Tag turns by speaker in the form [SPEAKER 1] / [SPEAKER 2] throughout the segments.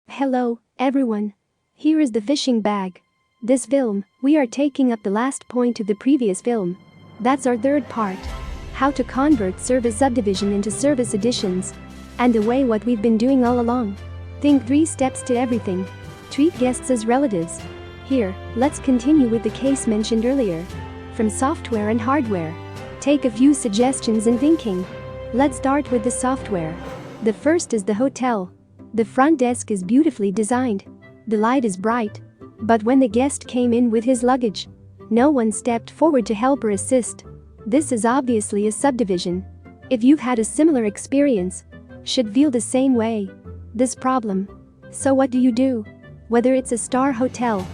[SPEAKER 1] Hello, everyone. Here is the fishing bag. This film, we are taking up the last point of the previous film. That's our third part. How to convert service subdivision into service additions. And the way what we've been doing all along. Think 3 steps to everything. Treat guests as relatives. Here, let's continue with the case mentioned earlier. From software and hardware. Take a few suggestions in thinking. Let's start with the software. The first is the hotel. The front desk is beautifully designed. The light is bright. But when the guest came in with his luggage, no one stepped forward to help or assist. This is obviously a subdivision. If you've had a similar experience, should feel the same way. This problem. So what do? Whether it's a star hotel,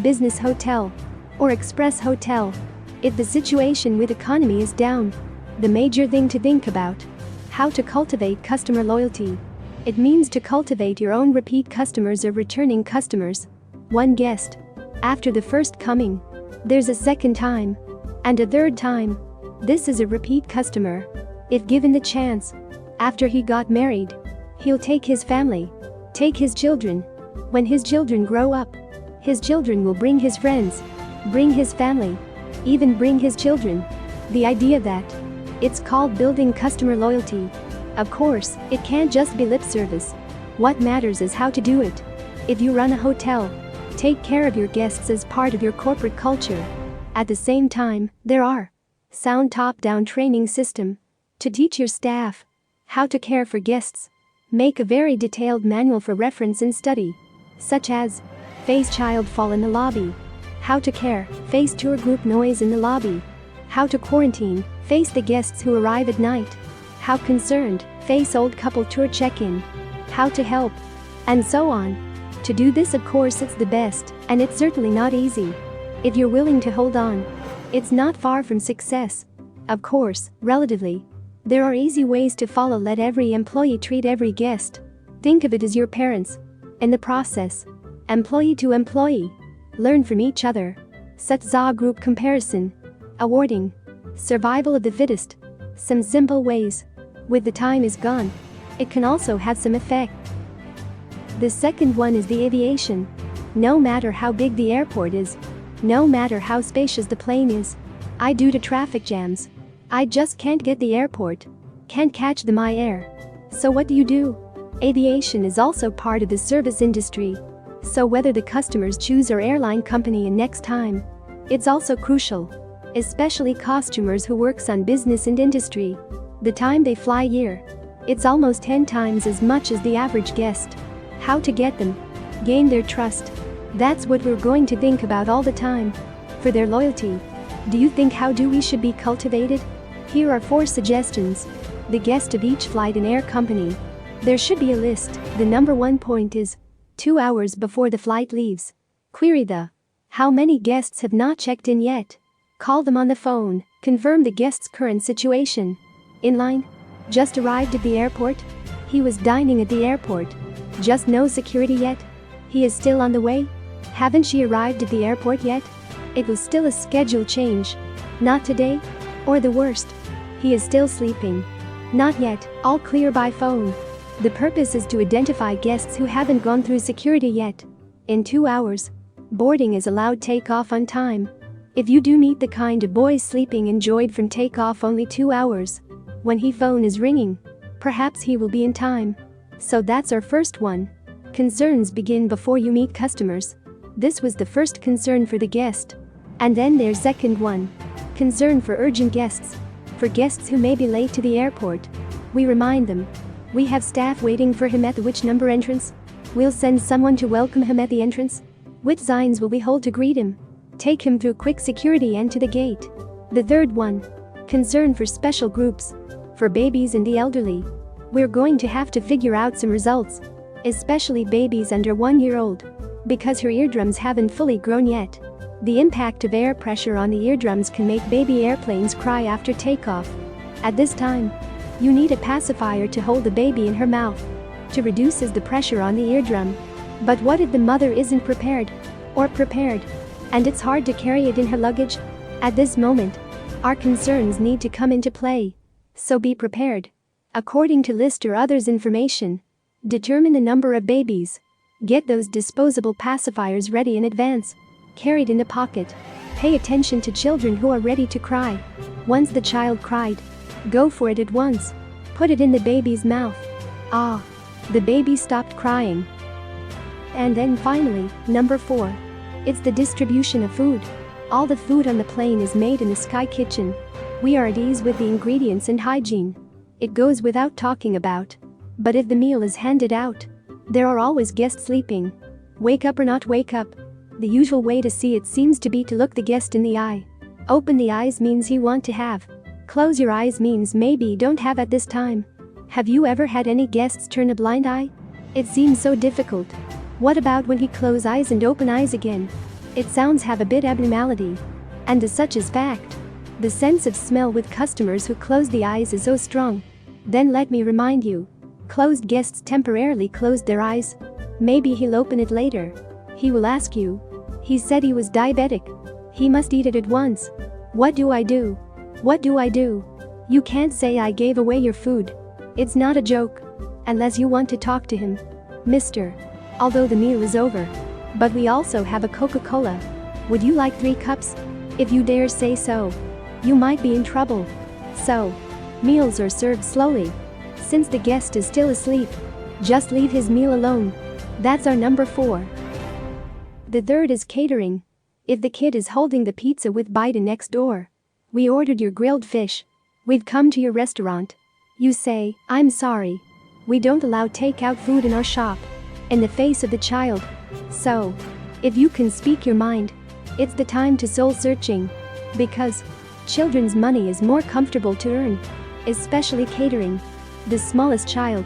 [SPEAKER 1] business hotel, or express hotel, if the situation with economy is down, the major thing to think about. How to cultivate customer loyalty. It means to cultivate your own repeat customers or returning customers. One guest. After the first coming, there's a second time. And a third time. This is a repeat customer. If given the chance. After he got married, he'll take his family. Take his children. When his children grow up, his children will bring his friends. Bring his family. Even bring his children. The idea that it's called building customer loyalty. Of course, it can't just be lip service. What matters is how to do it. If you run a hotel, take care of your guests as part of your corporate culture. At the same time, there are sound top-down training system to teach your staff how to care for guests. Make a very detailed manual for reference and study, such as face child fall in the lobby, how to care, face tour group noise in the lobby, how to quarantine, face the guests who arrive at night, how concerned, face old couple tour check-in, how to help, and so on. To do this, of course, it's the best, and it's certainly not easy. If you're willing to hold on, it's not far from success. Of course, relatively. There are easy ways to follow. Let every employee treat every guest. Think of it as your parents. In the process, employee to employee, learn from each other. Such as group comparison, awarding, survival of the fittest. Some simple ways. With the time is gone, it can also have some effect. The second one is the aviation. No matter how big the airport is, no matter how spacious the plane is, due to traffic jams, I just can't get the airport, can't catch the my air. So what do? Aviation is also part of the service industry. So whether the customers choose our airline company and next time, it's also crucial. Especially costumers who works on business and industry. The time they fly year, it's almost 10 times as much as the average guest. How to get them, gain their trust. That's what we're going to think about all the time. For their loyalty. Do you think how do we should be cultivated? Here are 4 suggestions. The guest of each flight and air company. There should be a list. The number 1 point is 2 hours before the flight leaves. Query the how many guests have not checked in yet. Call them on the phone, confirm the guest's current situation. In line? Just arrived at the airport? He was dining at the airport. Just no security yet? He is still on the way? Haven't she arrived at the airport yet? It was still a schedule change. Not today? Or the worst, he is still sleeping. Not yet, all clear by phone. The purpose is to identify guests who haven't gone through security yet. In 2 hours, boarding is allowed takeoff on time. If you do meet the kind of boys sleeping enjoyed from takeoff only 2 hours, when he phone is ringing, perhaps he will be in time. So that's our first one. Concerns begin before you meet customers. This was the first concern for the guest. And then there's second one. Concern for urgent guests. For guests who may be late to the airport. We remind them. We have staff waiting for him at the which number entrance? We'll send someone to welcome him at the entrance. Which signs will we hold to greet him? Take him through quick security and to the gate. The third one. Concern for special groups. For babies and the elderly. We're going to have to figure out some results. Especially babies under 1 year old. Because her eardrums haven't fully grown yet. The impact of air pressure on the eardrums can make baby airplanes cry after takeoff. At this time, you need a pacifier to hold the baby in her mouth. To reduces the pressure on the eardrum. But what if the mother isn't prepared? Or prepared? And it's hard to carry it in her luggage? At this moment, our concerns need to come into play. So be prepared. According to list or others information. Determine the number of babies. Get those disposable pacifiers ready in advance. Carried in the pocket. Pay attention to children who are ready to cry. Once the child cried, go for it at once. Put it in the baby's mouth. Ah! The baby stopped crying. And then finally, number 4. It's the distribution of food. All the food on the plane is made in the Sky Kitchen. We are at ease with the ingredients and hygiene. It goes without talking about. But if the meal is handed out, there are always guests sleeping. Wake up or not wake up. The usual way to see it seems to be to look the guest in the eye. Open the eyes means you want to have. Close your eyes means maybe don't have at this time. Have you ever had any guests turn a blind eye? It seems so difficult. What about when he close eyes and open eyes again? It sounds have a bit abnormality. And as such is fact. The sense of smell with customers who close the eyes is so strong. Then let me remind you. Closed guests temporarily closed their eyes. Maybe he'll open it later. He will ask you. He said he was diabetic. He must eat it at once. What do I do? What do I do? You can't say I gave away your food. It's not a joke. Unless you want to talk to him. Mister. Although the meal is over. But we also have a Coca-Cola. Would you like 3 cups? If you dare say so. You might be in trouble. So. Meals are served slowly. Since the guest is still asleep. Just leave his meal alone. That's our number 4. The third is catering. If the kid is holding the pizza with Biden next door. We ordered your grilled fish. We've come to your restaurant. You say, I'm sorry. We don't allow takeout food in our shop. In the face of the child. So. If you can speak your mind. It's the time to soul searching. Because. Children's money is more comfortable to earn. Especially catering. The smallest child.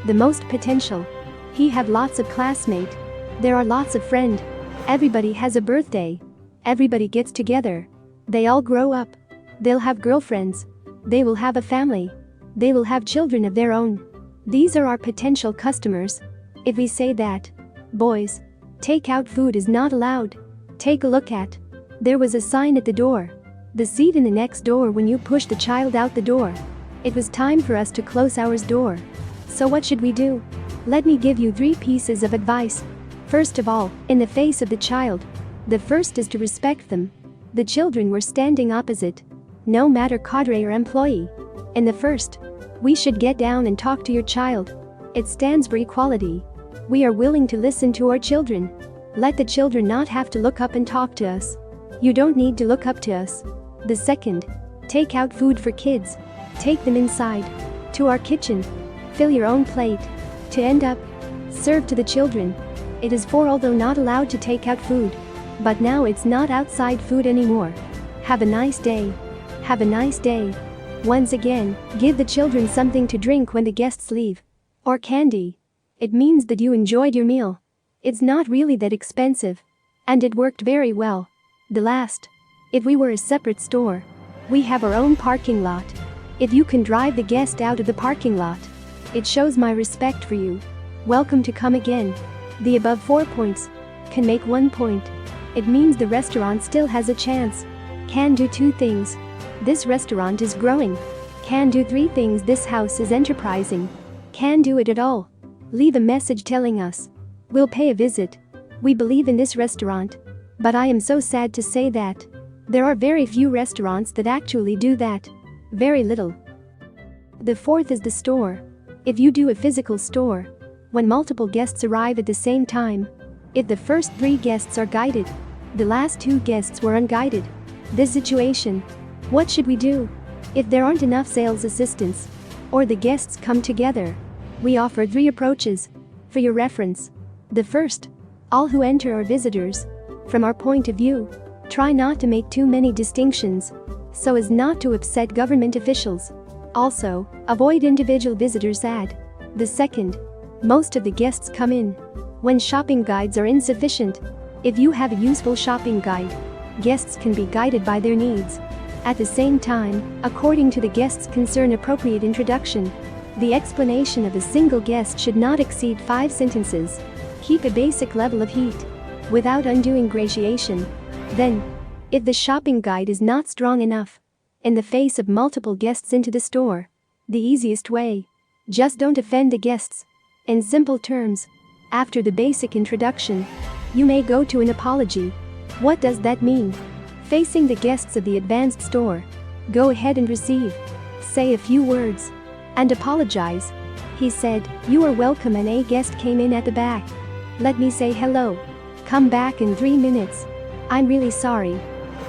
[SPEAKER 1] The most potential. He have lots of classmate. There are lots of friend. Everybody has a birthday. Everybody gets together. They all grow up. They'll have girlfriends. They will have a family. They will have children of their own. These are our potential customers. If we say that, boys, takeout food is not allowed. Take a look at. There was a sign at the door. The seat in the next door when you push the child out the door. It was time for us to close our door. So what should we do? Let me give you 3 pieces of advice. First of all, in the face of the child. The first is to respect them. The children were standing opposite. No matter cadre or employee. In the first, we should get down and talk to your child. It stands for equality. We are willing to listen to our children. Let the children not have to look up and talk to us. You don't need to look up to us. The second, take out food for kids. Take them inside. To our kitchen. Fill your own plate. To end up. Serve to the children. It is for although not allowed to take out food. But now it's not outside food anymore. Have a nice day. Have a nice day. Once again, give the children something to drink when the guests leave. Or candy. It means that you enjoyed your meal. It's not really that expensive. And it worked very well. The last. If we were a separate store. We have our own parking lot. If you can drive the guest out of the parking lot. It shows my respect for you. Welcome to come again. The above 4 points. Can make 1 point. It means the restaurant still has a chance. Can do 2 things. This restaurant is growing. Can do 3 things. This house is enterprising. Can do it at all. Leave a message telling us. We'll pay a visit. We believe in this restaurant. But I am so sad to say that. There are very few restaurants that actually do that. Very little. The fourth is the store. If you do a physical store. When multiple guests arrive at the same time. If the first 3 guests are guided. The last 2 guests were unguided. This situation. What should we do? If there aren't enough sales assistants. Or the guests come together. We offer 3 approaches. For your reference. The first. All who enter are visitors. From our point of view. Try not to make too many distinctions. So as not to upset government officials. Also, avoid individual visitors ad. The second. Most of the guests come in. When shopping guides are insufficient. If you have a useful shopping guide. Guests can be guided by their needs. At the same time, according to the guest's concern appropriate introduction. The explanation of a single guest should not exceed 5 sentences. Keep a basic level of heat. Without undue ingratiation. Then, if the shopping guide is not strong enough. In the face of multiple guests into the store. The easiest way. Just don't offend the guests. In simple terms. After the basic introduction, you may go to an apology. What does that mean? Facing the guests of the advanced store, go ahead and receive. Say a few words. And apologize. He said, "You are welcome and a guest came in at the back. Let me say hello. Come back in 3 minutes. I'm really sorry."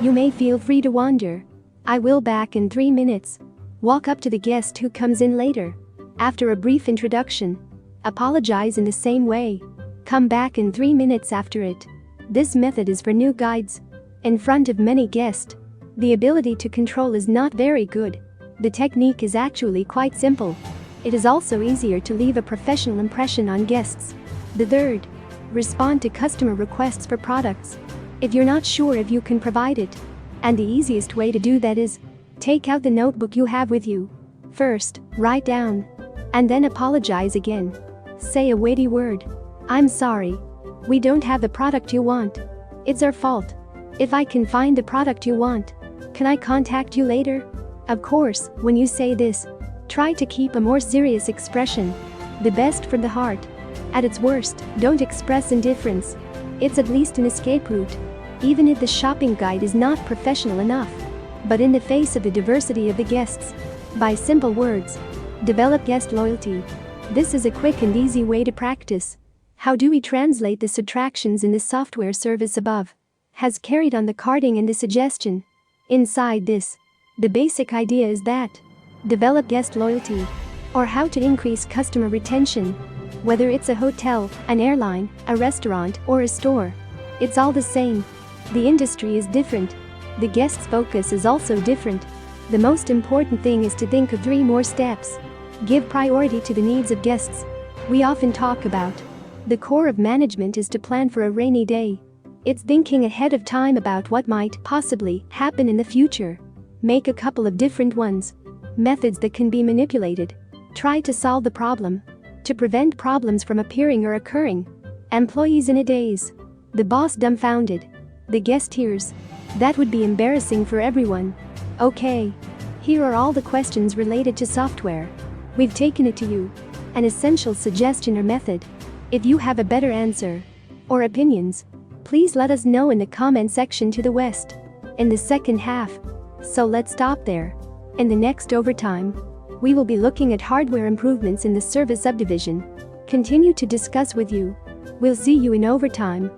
[SPEAKER 1] You may feel free to wander. "I will back in 3 minutes." Walk up to the guest who comes in later. After a brief introduction, apologize in the same way. Come back in 3 minutes after it. This method is for new guides. In front of many guests, the ability to control is not very good. The technique is actually quite simple. It is also easier to leave a professional impression on guests. The third, respond to customer requests for products. If you're not sure if you can provide it, and the easiest way to do that is, take out the notebook you have with you. First, write down, and then apologize again. Say a weighty word. "I'm sorry. We don't have the product you want. It's our fault. If I can find the product you want, can I contact you later?" Of course, when you say this, try to keep a more serious expression. The best from the heart. At its worst, don't express indifference. It's at least an escape route. Even if the shopping guide is not professional enough. But in the face of the diversity of the guests, by simple words, develop guest loyalty. This is a quick and easy way to practice. How do we translate the subtractions in the software service above? Has carried on the carding and the suggestion. Inside this, the basic idea is that develop guest loyalty, or how to increase customer retention. Whether it's a hotel, an airline, a restaurant, or a store, it's all the same. The industry is different. The guest's focus is also different. The most important thing is to think of 3 more steps. Give priority to the needs of guests. We often talk about the core of management is to plan for a rainy day. It's thinking ahead of time about what might possibly happen in the future. Make a couple of different ones. Methods that can be manipulated. Try to solve the problem. To prevent problems from appearing or occurring. Employees in a daze. The boss dumbfounded. The guest hears. That would be embarrassing for everyone. Okay. Here are all the questions related to software. We've taken it to you. An essential suggestion or method. If you have a better answer or opinions, please let us know in the comment section to the west. In the second half. So let's stop there. In the next overtime, we will be looking at hardware improvements in the service subdivision. Continue to discuss with you. We'll see you in overtime.